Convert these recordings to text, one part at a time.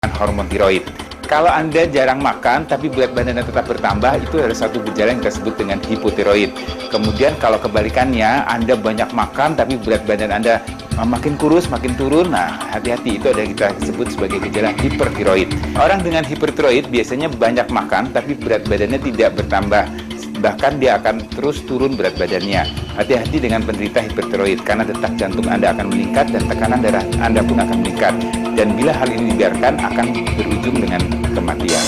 hormon tiroid. Kalau Anda jarang makan tapi berat badannya tetap bertambah, itu adalah satu gejala yang kita sebut dengan hipotiroid. Kemudian kalau kebalikannya, Anda banyak makan tapi berat badan Anda makin kurus, makin turun, nah hati-hati, itu ada kita sebut sebagai gejala hipertiroid. Orang dengan hipertiroid biasanya banyak makan tapi berat badannya tidak bertambah, bahkan dia akan terus turun berat badannya. Hati-hati dengan penderita hipertiroid karena detak jantung Anda akan meningkat dan tekanan darah Anda pun akan meningkat. Dan bila hal ini dibiarkan akan berujung dengan kematian.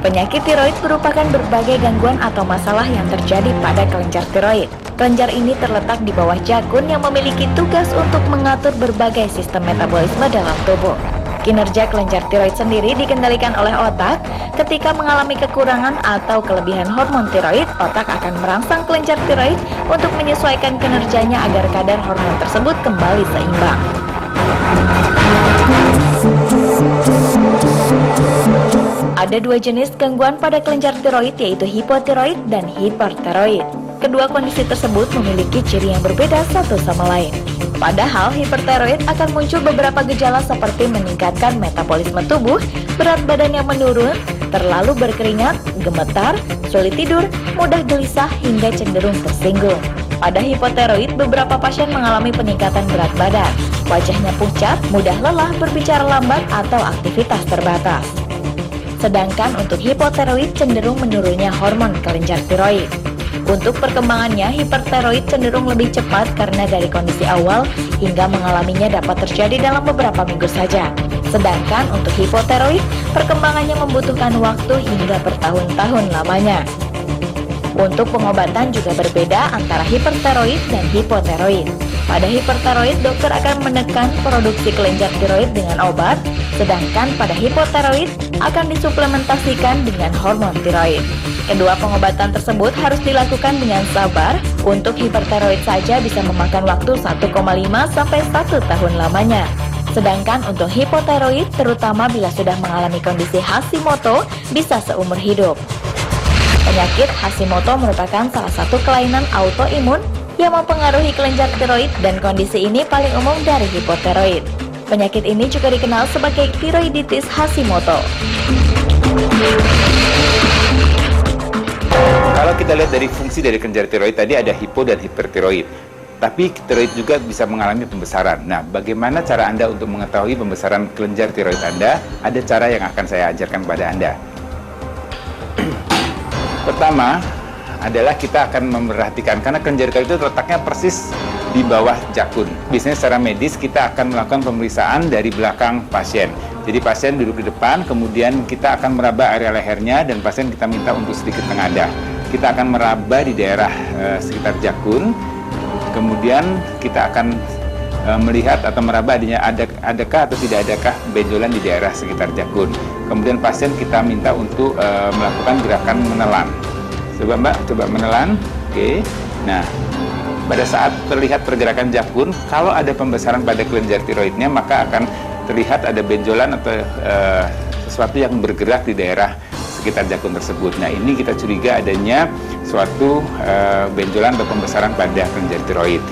Penyakit tiroid merupakan berbagai gangguan atau masalah yang terjadi pada kelenjar tiroid. Kelenjar ini terletak di bawah jakun yang memiliki tugas untuk mengatur berbagai sistem metabolisme dalam tubuh. Kinerja kelenjar tiroid sendiri dikendalikan oleh otak. Ketika mengalami kekurangan atau kelebihan hormon tiroid, otak akan merangsang kelenjar tiroid untuk menyesuaikan kinerjanya agar kadar hormon tersebut kembali seimbang. Ada dua jenis gangguan pada kelenjar tiroid, yaitu hipotiroid dan hipertiroid. Kedua kondisi tersebut memiliki ciri yang berbeda satu sama lain. Padahal hipertiroid akan muncul beberapa gejala seperti meningkatkan metabolisme tubuh, berat badan yang menurun, terlalu berkeringat, gemetar, sulit tidur, mudah gelisah hingga cenderung tersinggung. Pada hipotiroid, beberapa pasien mengalami peningkatan berat badan, wajahnya pucat, mudah lelah, berbicara lambat, atau aktivitas terbatas. Sedangkan untuk hipotiroid cenderung menurunnya hormon kelenjar tiroid. Untuk perkembangannya, hipertiroid cenderung lebih cepat karena dari kondisi awal hingga mengalaminya dapat terjadi dalam beberapa minggu saja. Sedangkan untuk hipotiroid, perkembangannya membutuhkan waktu hingga bertahun-tahun lamanya. Untuk pengobatan juga berbeda antara hipertiroid dan hipotiroid. Pada hipertiroid, dokter akan menekan produksi kelenjar tiroid dengan obat, sedangkan pada hipotiroid akan disuplementasikan dengan hormon tiroid. Kedua pengobatan tersebut harus dilakukan dengan sabar. Untuk hipertiroid saja bisa memakan waktu 1,5 sampai 1 tahun lamanya. Sedangkan untuk hipotiroid, terutama bila sudah mengalami kondisi Hashimoto, bisa seumur hidup. Penyakit Hashimoto merupakan salah satu kelainan autoimun yang mempengaruhi kelenjar tiroid dan kondisi ini paling umum dari hipotiroid. Penyakit ini juga dikenal sebagai tiroiditis Hashimoto. Kalau kita lihat dari fungsi dari kelenjar tiroid tadi ada hipo dan hipertiroid. Tapi tiroid juga bisa mengalami pembesaran. Nah, bagaimana cara Anda untuk mengetahui pembesaran kelenjar tiroid Anda? Ada cara yang akan saya ajarkan kepada Anda. Pertama adalah kita akan memperhatikan, karena kelenjar tiroid itu letaknya persis di bawah jakun. Biasanya secara medis kita akan melakukan pemeriksaan dari belakang pasien. Jadi pasien duduk di depan, kemudian kita akan meraba area lehernya dan pasien kita minta untuk sedikit tengadah. Kita akan meraba di daerah sekitar jakun, kemudian kita akan melihat atau meraba adakah atau tidak adakah benjolan di daerah sekitar jakun. Kemudian pasien kita minta untuk melakukan gerakan menelan. Coba Mbak, coba menelan. Oke. Nah, pada saat terlihat pergerakan jakun, kalau ada pembesaran pada kelenjar tiroidnya, maka akan terlihat ada benjolan atau sesuatu yang bergerak di daerah sekitar jakun tersebut. Nah, ini kita curiga adanya suatu benjolan atau pembesaran pada kelenjar tiroid.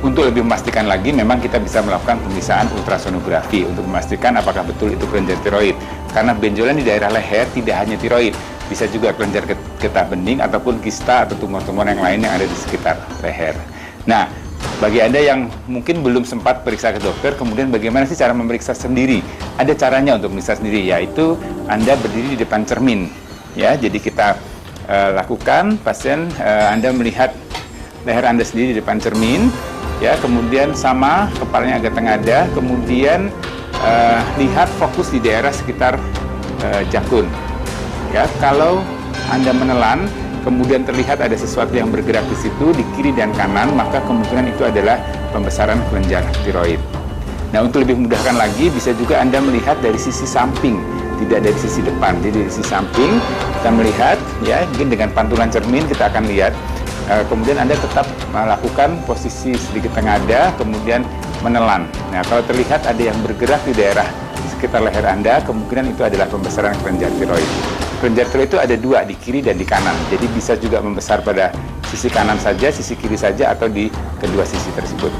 Untuk lebih memastikan lagi, memang kita bisa melakukan pemeriksaan ultrasonografi untuk memastikan apakah betul itu kelenjar tiroid. Karena benjolan di daerah leher tidak hanya tiroid, bisa juga kelenjar getah bening ataupun kista atau tumor-tumor yang lain yang ada di sekitar leher. Nah, bagi Anda yang mungkin belum sempat periksa ke dokter, kemudian bagaimana sih cara memeriksa sendiri? Ada caranya untuk memeriksa sendiri, yaitu Anda berdiri di depan cermin. Ya, jadi kita lakukan, pasien Anda melihat leher Anda sendiri di depan cermin, ya, kemudian sama kepalanya agak tengadah, kemudian lihat fokus di daerah sekitar jakun. Ya, kalau Anda menelan, kemudian terlihat ada sesuatu yang bergerak di situ, di kiri dan kanan, maka kemungkinan itu adalah pembesaran kelenjar tiroid. Nah, untuk lebih memudahkan lagi, bisa juga Anda melihat dari sisi samping, tidak dari sisi depan. Jadi dari sisi samping, kita melihat, ya, mungkin dengan pantulan cermin kita akan lihat. Kemudian Anda tetap melakukan posisi sedikit tengadah, kemudian menelan. Nah, kalau terlihat ada yang bergerak di daerah sekitar leher Anda, kemungkinan itu adalah pembesaran kelenjar tiroid. Kelenjar tiroid itu ada dua, di kiri dan di kanan. Jadi bisa juga membesar pada sisi kanan saja, sisi kiri saja, atau di kedua sisi tersebut.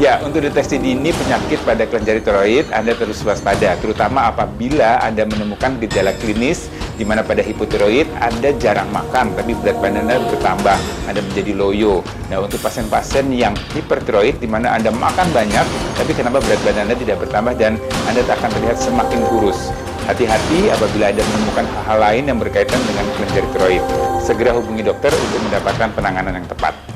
Ya, untuk deteksi dini penyakit pada kelenjar tiroid, Anda terus waspada, terutama apabila Anda menemukan gejala klinis di mana pada hipotiroid Anda jarang makan, tapi berat badan Anda bertambah, Anda menjadi loyo. Nah, untuk pasien-pasien yang hipertiroid di mana Anda makan banyak, tapi kenapa berat badan Anda tidak bertambah dan Anda akan terlihat semakin kurus. Hati-hati apabila Anda menemukan hal-hal lain yang berkaitan dengan kelenjar tiroid. Segera hubungi dokter untuk mendapatkan penanganan yang tepat.